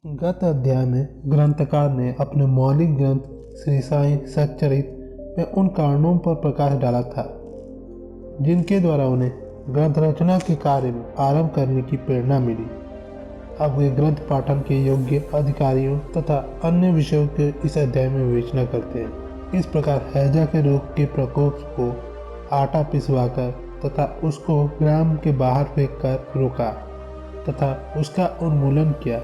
गत अध्याय में ग्रंथकार ने अपने मौलिक ग्रंथ श्री साईं सच्चरित में उन कारणों पर प्रकाश डाला था जिनके द्वारा उन्हें ग्रंथ रचना के कार्य में आरंभ करने की प्रेरणा मिली। अब वे ग्रंथ पाठन के योग्य अधिकारियों तथा अन्य विषयों के इस अध्याय में विवेचना करते हैं। इस प्रकार हैजा के रोग के प्रकोप को आटा पिसवाकर तथा उसको ग्राम के बाहर फेंक कर रोका तथा उसका उन्मूलन किया।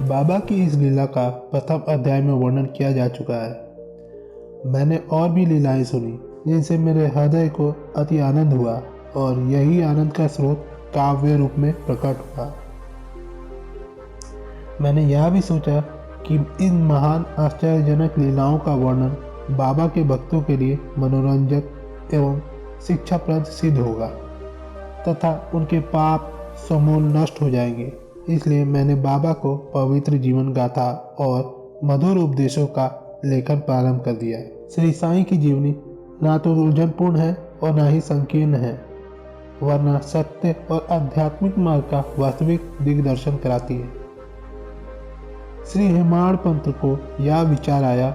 बाबा की इस लीला का प्रथम अध्याय में वर्णन किया जा चुका है। मैंने और भी लीलाएं सुनी जिनसे मेरे हृदय को अति आनंद हुआ और यही आनंद का स्रोत काव्य रूप में प्रकट हुआ। मैंने यह भी सोचा कि इन महान आश्चर्यजनक लीलाओं का वर्णन बाबा के भक्तों के लिए मनोरंजक एवं शिक्षाप्रद सिद्ध होगा तथा उनके पाप समूल नष्ट हो जाएंगे। इसलिए मैंने बाबा को पवित्र जीवन गाथा और मधुर उपदेशों का लेखन प्रारंभ कर दिया। श्री साईं की जीवनी ना तो उलझनपूर्ण है और ना ही संकीर्ण है, वरना सत्य और आध्यात्मिक मार्ग का वास्तविक दिग्दर्शन कराती है। श्री हेमाड़ पंत को यह विचार आया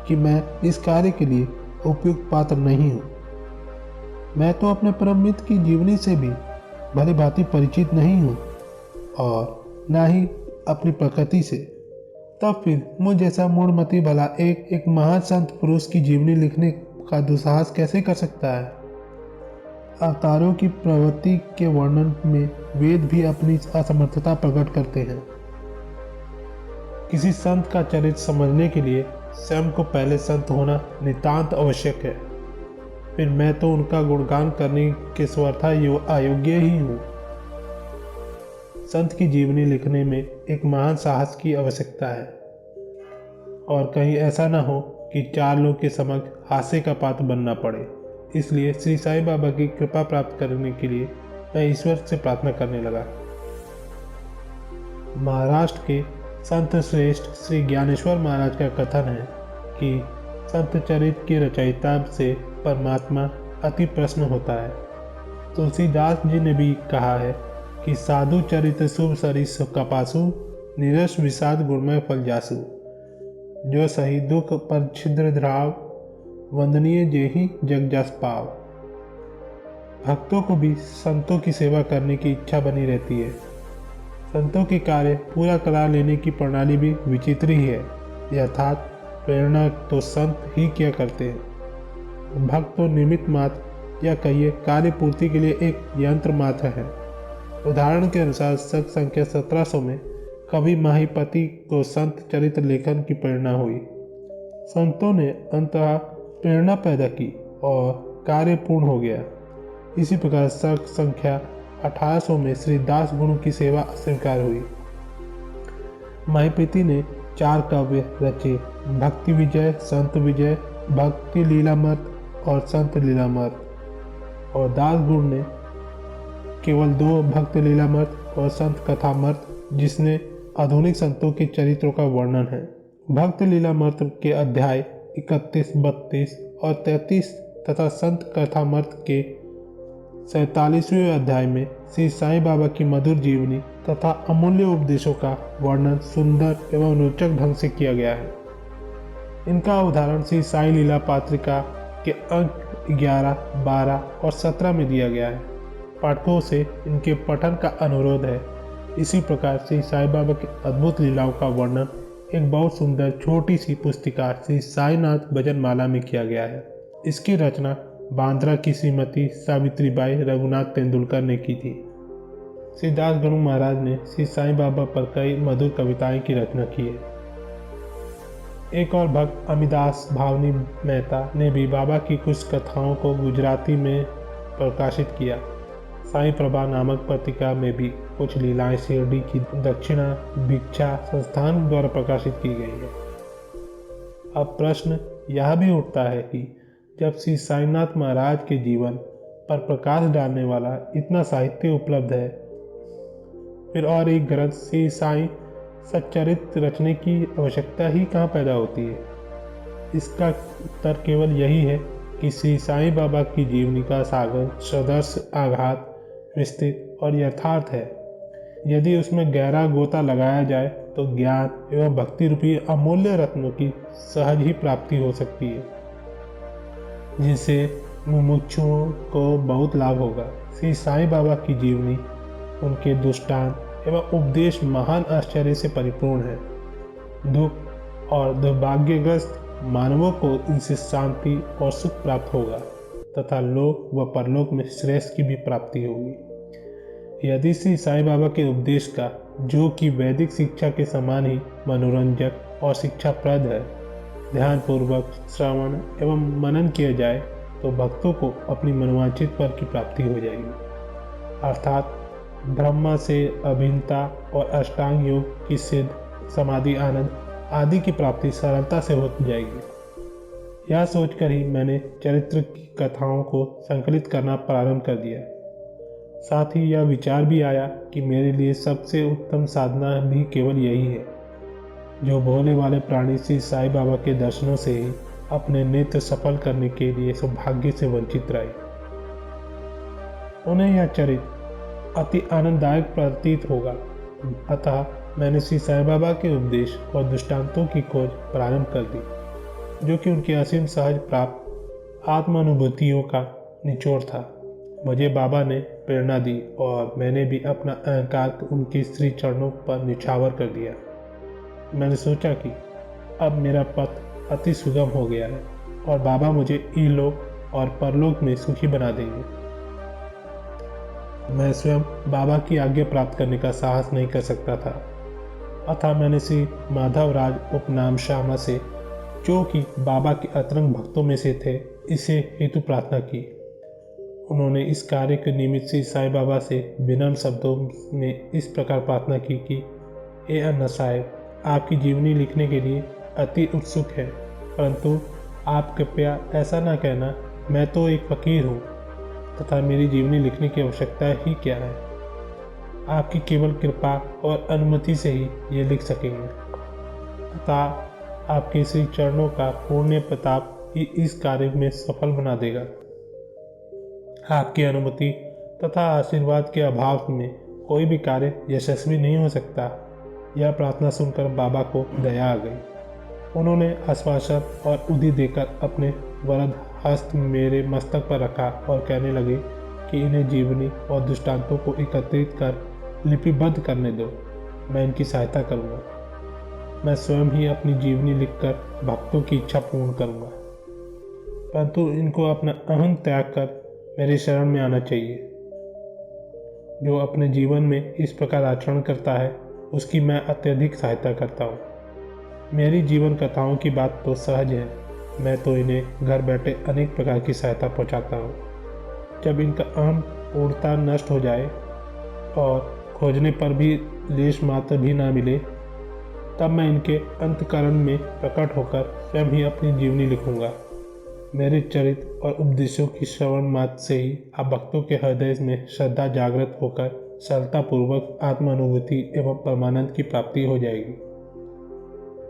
कि मैं इस कार्य के लिए उपयुक्त पात्र नहीं हूँ। मैं तो अपने परम मित्र की जीवनी से भी भली भांति परिचित नहीं हूँ और ना ही अपनी प्रकृति से। तब फिर मुझ जैसा मूढ़मती भला एक महान संत पुरुष की जीवनी लिखने का दुस्साहस कैसे कर सकता है। अवतारों की प्रवृत्ति के वर्णन में वेद भी अपनी असमर्थता प्रकट करते हैं। किसी संत का चरित्र समझने के लिए स्वयं को पहले संत होना नितांत आवश्यक है। फिर मैं तो उनका गुणगान करने के स्वथा अयोग्य ही हूँ। संत की जीवनी लिखने में एक महान साहस की आवश्यकता है और कहीं ऐसा ना हो कि चार लोग के समक्ष हास्य का पात्र बनना पड़े। इसलिए श्री साईं बाबा की कृपा प्राप्त करने के लिए मैं ईश्वर से प्रार्थना करने लगा। महाराष्ट्र के संत श्रेष्ठ श्री ज्ञानेश्वर महाराज का कथन है कि संत चरित्र की रचयिता से परमात्मा अति प्रसन्न होता है। तुलसीदास जी ने भी कहा है कि साधु चरित शुभ सरिस कपासु निरस विषाद गुणमय फल जासु, जो सही दुख पर छिद्र द्राव वंदनीय जेहि जग जस पाव। भक्तों को भी संतों की सेवा करने की इच्छा बनी रहती है। संतों के कार्य पूरा करा लेने की प्रणाली भी विचित्र ही है। यथार्थ प्रेरणा तो संत ही किया करते हैं। भक्त तो निमित्त मात्र या कहिए कार्य पूर्ति के लिए एक यंत्र मात्र है। उदाहरण के अनुसार शक संख्या 1700 में कवि माहीपति को संत चरित्र लेखन की प्रेरणा हुई। संतों ने अंततः प्रेरणा पैदा की और कार्य पूर्ण हो गया। इसी प्रकार शक संख्या 1800 में श्री दास गुरु की सेवा स्वीकार हुई। माहीपति ने 4 काव्य रचे, भक्ति विजय, संत विजय, भक्ति लीलामृत और संत लीलामृत, और दास गुरु ने केवल 2 भक्त लीलामृत और संत कथामृत, जिसने आधुनिक संतों के चरित्रों का वर्णन है। भक्त लीलामृत के अध्याय 31, 32 और 33 तथा संत कथामृत के 47वें अध्याय में श्री साईं बाबा की मधुर जीवनी तथा अमूल्य उपदेशों का वर्णन सुंदर एवं रोचक ढंग से किया गया है। इनका उदाहरण श्री साईं लीला पात्रिका के अंक 11, 12 और 17 में दिया गया है। पाठकों से इनके पठन का अनुरोध है। इसी प्रकार श्री साईं बाबा की अद्भुत लीलाओं का वर्णन एक बहुत सुंदर छोटी सी पुस्तिका श्री साईनाथ भजन माला में किया गया है। इसकी रचना बांद्रा की श्रीमती सावित्रीबाई रघुनाथ तेंदुलकर ने की थी। श्री दास गुरु महाराज ने श्री साईं बाबा पर कई मधुर कविताएं की रचना की है। एक और भक्त अमिदास भावनी मेहता ने भी बाबा की कुछ कथाओं को गुजराती में प्रकाशित किया। साईं प्रभा नामक पत्रिका में भी कुछ लीलाएं शिरडी की दक्षिणा भिक्षा संस्थान द्वारा प्रकाशित की गई है। अब प्रश्न यह भी उठता है कि जब श्री साईनाथ महाराज के जीवन पर प्रकाश डालने वाला इतना साहित्य उपलब्ध है, फिर और एक ग्रंथ श्री साईं सच्चरित रचने की आवश्यकता ही कहाँ पैदा होती है। इसका उत्तर केवल यही है कि श्री साईं बाबा की जीवनी का सागर सदर्श आघात विस्तृत और यथार्थ है। यदि उसमें गहरा गोता लगाया जाए तो ज्ञान एवं भक्ति रूपी अमूल्य रत्नों की सहज ही प्राप्ति हो सकती है, जिससे मुमुक्षुओं को बहुत लाभ होगा। श्री साईं बाबा की जीवनी, उनके दृष्टांत एवं उपदेश महान आश्चर्य से परिपूर्ण है। दुख और दुर्भाग्यग्रस्त मानवों को इनसे शांति और सुख प्राप्त होगा तथा लोक व परलोक में श्रेष्ठ की भी प्राप्ति होगी। यदि श्री साईं बाबा के उपदेश का, जो कि वैदिक शिक्षा के समान ही मनोरंजक और शिक्षाप्रद है, ध्यानपूर्वक श्रवण एवं मनन किया जाए तो भक्तों को अपनी मनोवांछित फल की प्राप्ति हो जाएगी, अर्थात ब्रह्मा से अभिन्नता और अष्टांग योग की सिद्ध, समाधि आनंद आदि की प्राप्ति सरलता से हो जाएगी। यह सोचकर ही मैंने चरित्र की कथाओं को संकलित करना प्रारंभ कर दिया। साथ ही यह विचार भी आया कि मेरे लिए सबसे उत्तम साधना भी केवल यही है, जो भोले वाले प्राणी श्री साईं बाबा के दर्शनों से ही अपने नेत्र सफल करने के लिए सौभाग्य से वंचित रहे। उन्हें यह चरित्र अति आनंददायक प्रतीत होगा, अतः मैंने श्री साईं बाबा के उपदेश और दृष्टांतों की खोज प्रारंभ कर दी, जो कि उनकी असीम सहज प्राप्त आत्मानुभूतियों का निचोड़ था। मुझे बाबा ने प्रेरणा दी और मैंने भी अपना अहंकार उनके श्री चरणों पर निछावर कर दिया। मैंने सोचा कि अब मेरा पथ अति सुगम हो गया है और बाबा मुझे इहलोक और परलोक में सुखी बना देंगे। मैं स्वयं बाबा की आज्ञा प्राप्त करने का साहस नहीं कर सकता था, अतः मैंने श्री माधवराज उपनाम श्यामा से, जो कि बाबा के अतरंग भक्तों में से थे, इसे हेतु प्रार्थना की। उन्होंने इस कार्य के निमित्त श्री साईं बाबा से विनम्र शब्दों में इस प्रकार प्रार्थना की कि ए अन्ना साहेब, आपकी जीवनी लिखने के लिए अति उत्सुक है, परंतु आप कृपया ऐसा ना कहना, मैं तो एक फकीर हूँ तथा मेरी जीवनी लिखने की आवश्यकता ही क्या है। आपकी केवल कृपा और अनुमति से ही ये लिख सकेंगे तथा आपके श्री चरणों का पुण्य प्रताप ही इस कार्य में सफल बना देगा। आपकी अनुमति तथा आशीर्वाद के अभाव में कोई भी कार्य यशस्वी नहीं हो सकता। यह प्रार्थना सुनकर बाबा को दया आ गई। उन्होंने आश्वासन और उदी देकर अपने वरद हस्त मेरे मस्तक पर रखा और कहने लगे कि इन्हें जीवनी और दृष्टांतों को एकत्रित कर लिपिबद्ध करने दो, मैं इनकी सहायता करूँगा। मैं स्वयं ही अपनी जीवनी लिखकर भक्तों की इच्छा पूर्ण करूँगा, परंतु इनको अपना अहम त्याग कर मेरे शरण में आना चाहिए। जो अपने जीवन में इस प्रकार आचरण करता है, उसकी मैं अत्यधिक सहायता करता हूँ। मेरी जीवन कथाओं की बात तो सहज है, मैं तो इन्हें घर बैठे अनेक प्रकार की सहायता पहुँचाता हूँ। जब इनका अहम पूर्णता नष्ट हो जाए और खोजने पर भी लेश मात्र भी ना मिले, तब मैं इनके अंतकरण में प्रकट होकर स्वयं ही अपनी जीवनी लिखूंगा। मेरे चरित्र और उपदेशों की श्रवण मात्र से ही आप भक्तों के हृदय में श्रद्धा जागृत होकर सरलतापूर्वक आत्मानुभूति एवं परमानंद की प्राप्ति हो जाएगी।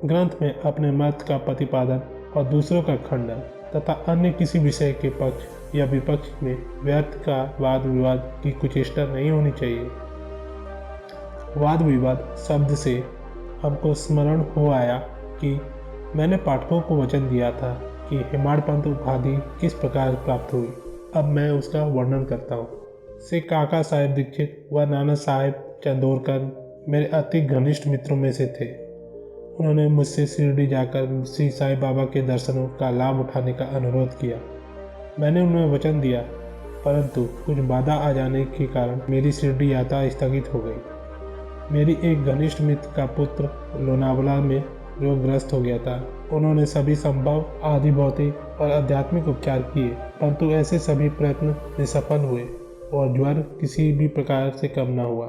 ग्रंथ में अपने मत का प्रतिपादन और दूसरों का खंडन तथा अन्य किसी विषय के पक्ष या विपक्ष में व्यर्थ का वाद विवाद की कुचेष्टा नहीं होनी चाहिए। वाद विवाद शब्द से हमको स्मरण हो आया कि मैंने पाठकों को वचन दिया था कि हेमाडपंत उपाधि किस प्रकार प्राप्त हुई। अब मैं उसका वर्णन करता हूँ। श्री काका साहेब दीक्षित व नाना साहेब चंदोरकर मेरे अति घनिष्ठ मित्रों में से थे। उन्होंने मुझसे शिरडी जाकर श्री साईं बाबा के दर्शनों का लाभ उठाने का अनुरोध किया। मैंने उन्हें वचन दिया, परंतु कुछ बाधा आ जाने के कारण मेरी शिरडी यात्रा स्थगित हो गई। मेरी एक घनिष्ठ मित्र का पुत्र लोनावला में रोगग्रस्त हो गया था। उन्होंने सभी संभव आदि भौतिक और आध्यात्मिक उपचार किए, परंतु ऐसे सभी प्रयत्न निष्फल हुए और ज्वर किसी भी प्रकार से कम न हुआ।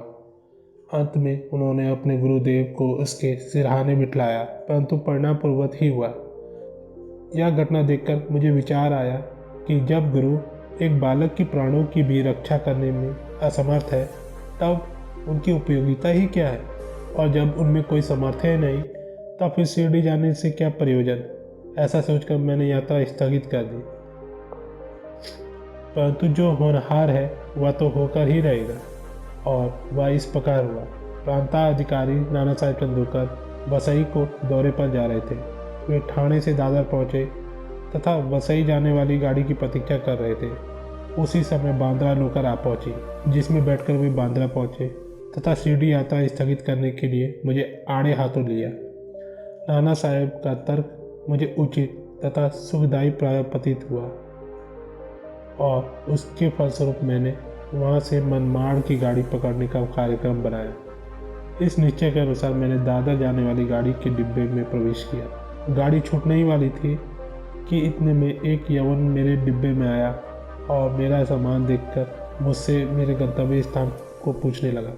अंत में उन्होंने अपने गुरुदेव को उसके सिरहाने बिठलाया, परंतु परिणाम पूर्वक ही हुआ। यह घटना देखकर मुझे विचार आया कि जब गुरु एक बालक की प्राणों की भी रक्षा करने में असमर्थ है, तब उनकी उपयोगिता ही क्या है। और जब उनमें कोई सामर्थ्य नहीं, तब फिर शिरडी जाने से क्या प्रयोजन। ऐसा सोचकर मैंने यात्रा स्थगित कर दी। परंतु जो होनहार है वह तो होकर ही रहेगा, और वह इस प्रकार हुआ। प्रांताधिकारी नाना साहेब तेंदुलकर वसई को दौरे पर जा रहे थे। वे ठाणे से दादर पहुंचे तथा वसई जाने वाली गाड़ी की प्रतीक्षा कर रहे थे। उसी समय बांद्रा लोकर आ पहुंची, जिसमें बैठकर वे बांद्रा पहुंचे तथा शिरडी यात्रा स्थगित करने के लिए मुझे आड़े हाथों लिया। नाना साहेब का तर्क मुझे उचित तथा सुखदायी प्रतीत हुआ और उसके फलस्वरूप मैंने वहां से मनमाड़ की गाड़ी पकड़ने का कार्यक्रम बनाया। इस निश्चय के अनुसार मैंने दादर जाने वाली गाड़ी के डिब्बे में प्रवेश किया। गाड़ी छूटने ही वाली थी कि इतने में एक यवन मेरे डिब्बे में आया और मेरा सामान देखकर मुझसे मेरे गंतव्य स्थान को पूछने लगा।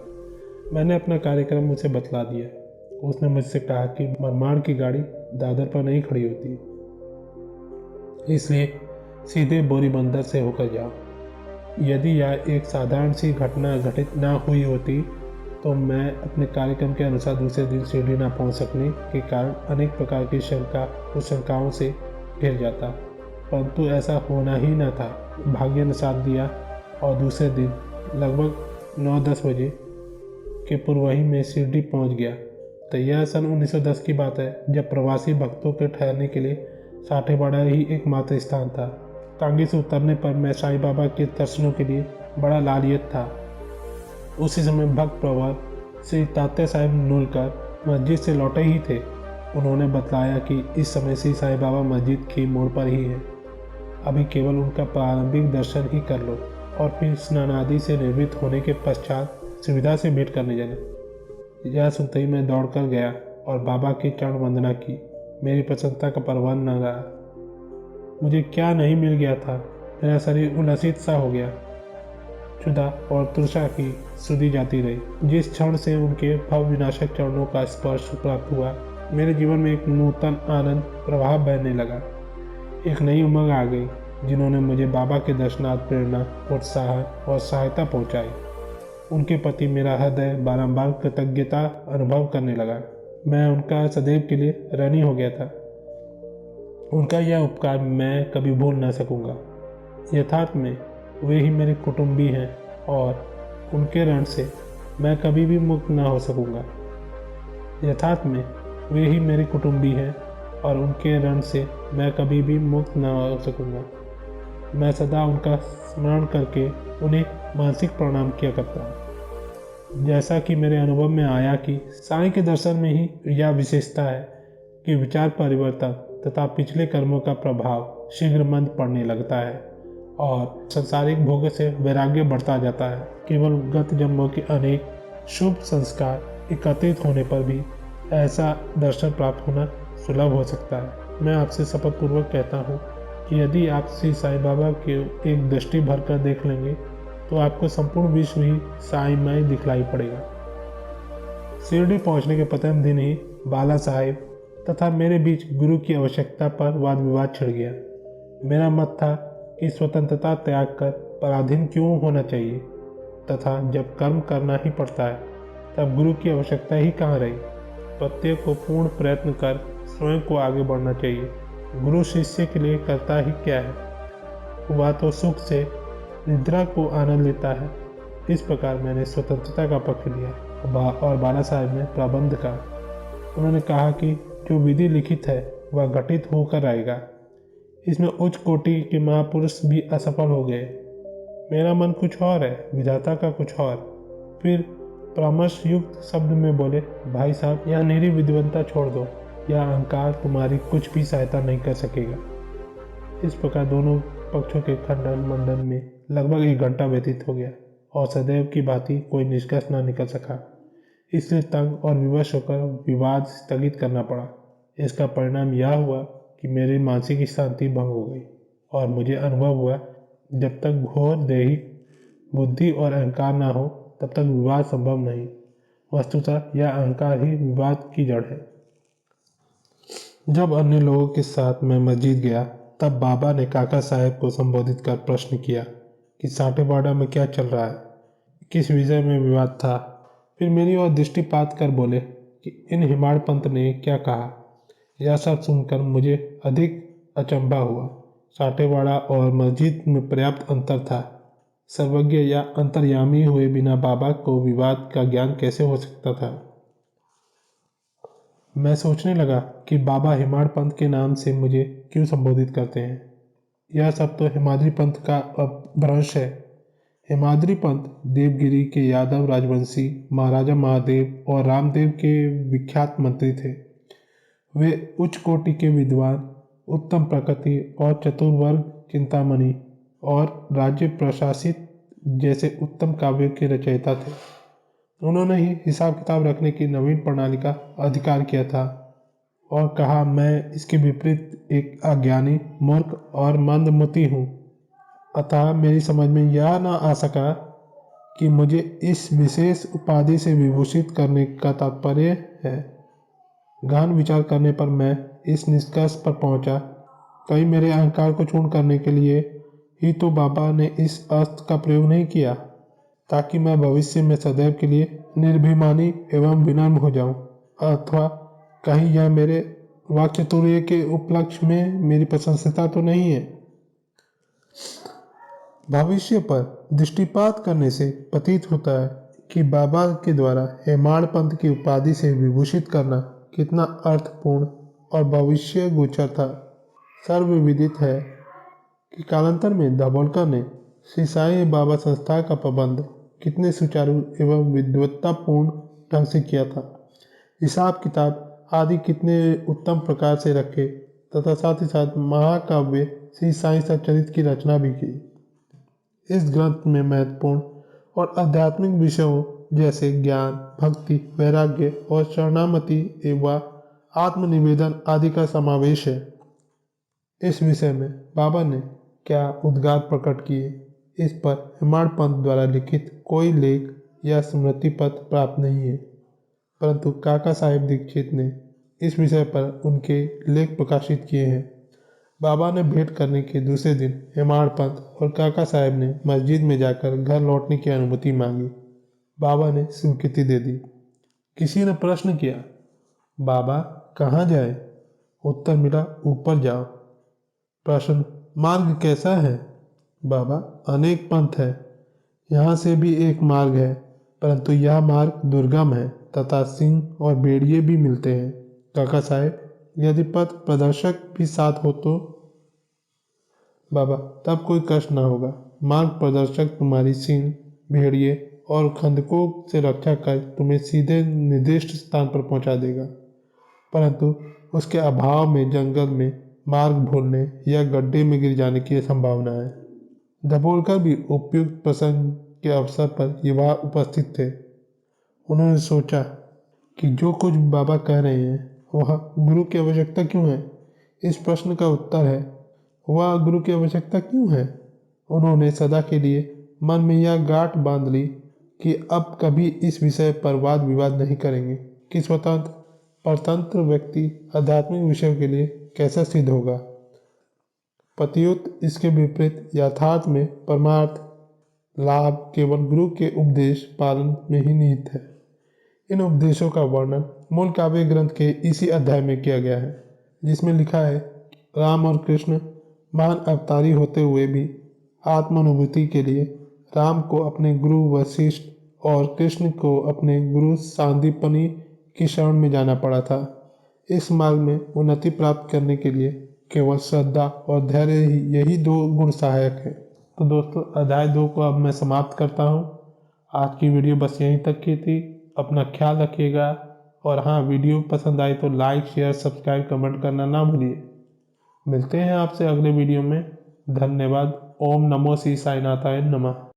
मैंने अपना कार्यक्रम उसे बतला दिया। उसने मुझसे कहा कि मनमाड़ की गाड़ी दादर पर नहीं खड़ी होती, इसलिए सीधे बोरीबंदर से होकर जाओ। यदि यह एक साधारण सी घटना घटित ना हुई होती तो मैं अपने कार्यक्रम के अनुसार दूसरे दिन शिरडी ना पहुंच सकने के कारण अनेक प्रकार की शंकाओं से घिर जाता, परंतु ऐसा होना ही न था। भाग्य ने साथ दिया और दूसरे दिन लगभग 9-10 बजे के पूर्व ही मैं शिरडी पहुंच गया। तो यह सन 1910 की बात है, जब प्रवासी भक्तों के ठहरने के लिए साठेबाड़ा ही एकमात्र स्थान था। टांगी से उतरने पर मैं साईं बाबा के दर्शनों के लिए बड़ा लालियत था। उसी समय भक्त प्रवर श्री तात्या साहेब नूलकर मस्जिद से लौटे ही थे। उन्होंने बतलाया कि इस समय श्री साईं बाबा मस्जिद के मोड़ पर ही है, अभी केवल उनका प्रारंभिक दर्शन ही कर लो और फिर स्नान आदि से निवृत्त होने के पश्चात सुविधा से भेंट करने जाना। यह सुनते ही मैं दौड़कर गया और बाबा की चरण वंदना की। मेरी प्रसन्नता का परवाह न रहा। मुझे क्या नहीं मिल गया था। मेरा शरीर उल्लसित सा हो गया। क्षुधा और तृषा की सुधी जाती रही। जिस क्षण से उनके भव विनाशक चरणों का स्पर्श प्राप्त हुआ, मेरे जीवन में एक नूतन आनंद प्रवाह बहने लगा। एक नई उमंग आ गई, जिन्होंने मुझे बाबा के दर्शनार्थ प्रेरणा, प्रोत्साहन और सहायता पहुंचाई। उनके प्रति मेरा हृदय बारंबार कृतज्ञता अनुभव करने लगा। मैं उनका सदैव के लिए ऋणी हो गया था। उनका यह उपकार मैं कभी भूल न सकूंगा। यथार्थ में वे ही मेरे कुटुंबी हैं और उनके ऋण से मैं कभी भी मुक्त न हो सकूंगा। यथार्थ में वे ही मेरे कुटुंबी हैं और उनके ऋण से मैं कभी भी मुक्त न हो सकूंगा। मैं सदा उनका स्मरण करके उन्हें मानसिक प्रणाम किया करता हूँ। जैसा कि मेरे अनुभव में आया कि साईं के दर्शन में ही यह विशेषता है कि विचार परिवर्तन तथा पिछले कर्मों का प्रभाव शीघ्र मंद पड़ने लगता है और संसारिक भोग से वैराग्य बढ़ता जाता है। केवल गत जन्मों के अनेक शुभ संस्कार एकत्रित होने पर भी ऐसा दर्शन प्राप्त होना सुलभ हो सकता है। मैं आपसे शपथ पूर्वक कहता हूँ कि यदि आप श्री साईं बाबा के एक दृष्टि भर कर देख लेंगे तो आपको संपूर्ण विश्व ही साईमय दिखलाई पड़ेगा। शिरडी पहुंचने के प्रथम दिन ही बाला साहेब तथा मेरे बीच गुरु की आवश्यकता पर वाद विवाद छिड़ गया। मेरा मत था कि स्वतंत्रता त्याग कर पराधीन क्यों होना चाहिए तथा जब कर्म करना ही पड़ता है तब गुरु की आवश्यकता ही कहाँ रही। प्रत्येक को पूर्ण प्रयत्न कर स्वयं को आगे बढ़ना चाहिए। गुरु शिष्य के लिए करता ही क्या है, वह तो सुख से निद्रा को आनंद लेता है। इस प्रकार मैंने स्वतंत्रता का पक्ष लिया और बाला साहेब ने प्रबंध का। उन्होंने कहा कि जो विधि लिखित है वह घटित होकर आएगा। इसमें उच्च कोटि के महापुरुष भी असफल हो गए। मेरा मन कुछ और है, विधाता का कुछ और। फिर परामर्श युक्त शब्द में बोले, भाई साहब, यह निरी विद्वंता छोड़ दो, यह अहंकार तुम्हारी कुछ भी सहायता नहीं कर सकेगा। इस प्रकार दोनों पक्षों के खंडन मंडन में लगभग 1 घंटा व्यतीत हो गया और सदैव की भांति कोई निष्कर्ष न निकल सका। इसलिए तंग और विवश होकर विवाद स्थगित करना पड़ा। इसका परिणाम यह हुआ कि मेरी मानसिक शांति भंग हो गई और मुझे अनुभव हुआ जब तक घोर दैहिक बुद्धि और अहंकार न हो तब तक विवाद संभव नहीं। वस्तुतः यह अहंकार ही विवाद की जड़ है। जब अन्य लोगों के साथ मैं मस्जिद गया तब बाबा ने काका साहेब को संबोधित कर प्रश्न किया कि साठेबाड़ा में क्या चल रहा है, किस विषय में विवाद था। फिर मेरी ओर दृष्टिपात कर बोले कि इन हिमाड़ पंत ने क्या कहा। यह सब सुनकर मुझे अधिक अचंभा हुआ। साठेबाड़ा और मस्जिद में पर्याप्त अंतर था। सर्वज्ञ या अंतर्यामी हुए बिना बाबा को विवाद का ज्ञान कैसे हो सकता था। मैं सोचने लगा कि बाबा हेमाड़ पंथ के नाम से मुझे क्यों संबोधित करते हैं। यह सब तो हेमाद्री पंथ का अपभ्रंश है। हेमाद्री पंथ देवगिरी के यादव राजवंशी महाराजा महादेव और रामदेव के विख्यात मंत्री थे। वे उच्च कोटि के विद्वान, उत्तम प्रकृति और चतुर्वर्ग चिंतामणि और राज्य प्रशासित जैसे उत्तम काव्यों के रचयिता थे। उन्होंने ही हिसाब किताब रखने की नवीन प्रणाली का अधिकार किया था और कहा, मैं इसके विपरीत एक अज्ञानी, मूर्ख और मंदमति हूँ। अतः मेरी समझ में यह न आ सका कि मुझे इस विशेष उपाधि से विभूषित करने का तात्पर्य है। गहन विचार करने पर मैं इस निष्कर्ष पर पहुंचा, कहीं मेरे अहंकार को चूर्ण करने के लिए ही तो बाबा ने इस अस्त्र का प्रयोग नहीं किया, ताकि मैं भविष्य में सदैव के लिए निर्भिमानी एवं विनम्र हो जाऊं, अथवा कहीं यह मेरे वाक्चातुर्य के उपलक्ष्य में मेरी प्रशंसता तो नहीं है। भविष्य पर दृष्टिपात करने से प्रतीत होता है कि बाबा के द्वारा हेमाड़ पंथ की उपाधि से विभूषित करना कितना अर्थपूर्ण और भविष्य गोचर था। सर्वविदित है कि कालांतर में दाभोलकर ने श्री साईं बाबा संस्था का प्रबंध कितने सुचारू एवं विद्वत्तापूर्ण ढंग से किया था। हिसाब किताब आदि कितने उत्तम प्रकार से रखे तथा साथ ही साथ महाकाव्य श्री साईं सच्चरित्र की रचना भी की। इस ग्रंथ में महत्वपूर्ण और आध्यात्मिक विषयों जैसे ज्ञान, भक्ति, वैराग्य और शरणागति एवं आत्मनिवेदन आदि का समावेश है। इस विषय में बाबा ने क्या उद्गार प्रकट किए, इस पर हेमाड़ पंथ द्वारा लिखित कोई लेख या स्मृति पत्र प्राप्त नहीं है, परंतु काका साहेब दीक्षित ने इस विषय पर उनके लेख प्रकाशित किए हैं। बाबा ने भेंट करने के दूसरे दिन हेमाड़ पंथ और काका साहेब ने मस्जिद में जाकर घर लौटने की अनुमति मांगी। बाबा ने स्वीकृति दे दी। किसी ने प्रश्न किया, बाबा कहाँ जाए? उत्तर मिला, ऊपर जाओ। प्रश्न, मार्ग कैसा है? बाबा, अनेक पंथ है, यहाँ से भी एक मार्ग है, परंतु यह मार्ग दुर्गम है तथा सिंह और भेड़िए भी मिलते हैं। काका साहेब, यदि पथ प्रदर्शक भी साथ हो तो? बाबा, तब कोई कष्ट न होगा। मार्ग प्रदर्शक तुम्हारी सिंह, भेड़िए और खंदकों से रक्षा कर तुम्हें सीधे निर्दिष्ट स्थान पर पहुंचा देगा, परंतु उसके अभाव में जंगल में मार्ग भूलने या गड्ढे में गिर जाने की संभावना है। दाभोलकर भी उपयुक्त प्रसंग के अवसर पर वहाँ उपस्थित थे। उन्होंने सोचा कि जो कुछ बाबा कह रहे हैं वह गुरु की आवश्यकता क्यों है। इस प्रश्न का उत्तर है, वह गुरु की आवश्यकता क्यों है। उन्होंने सदा के लिए मन में यह गांठ बांध ली कि अब कभी इस विषय पर वाद विवाद नहीं करेंगे कि स्वतंत्र परतंत्र व्यक्ति आध्यात्मिक विषयों के लिए कैसा सिद्ध होगा। प्रत्युत इसके विपरीत यथार्थ में परमार्थ लाभ केवल गुरु के उपदेश पालन में ही निहित है। इन उपदेशों का वर्णन मूल काव्य ग्रंथ के इसी अध्याय में किया गया है, जिसमें लिखा है, राम और कृष्ण महान अवतारी होते हुए भी आत्मानुभूति के लिए राम को अपने गुरु वशिष्ठ और कृष्ण को अपने गुरु सांदीपनि की शरण में जाना पड़ा था। इस मार्ग में उन्नति प्राप्त करने के लिए केवल श्रद्धा और धैर्य यही दो गुण सहायक हैं। तो दोस्तों, अध्याय 2 को अब मैं समाप्त करता हूँ। आज की वीडियो बस यहीं तक की थी। अपना ख्याल रखिएगा और हाँ, वीडियो पसंद आए तो लाइक, शेयर, सब्सक्राइब, कमेंट करना ना भूलिए। मिलते हैं आपसे अगले वीडियो में। धन्यवाद। ओम नमो श्री साईनाथाय नमः।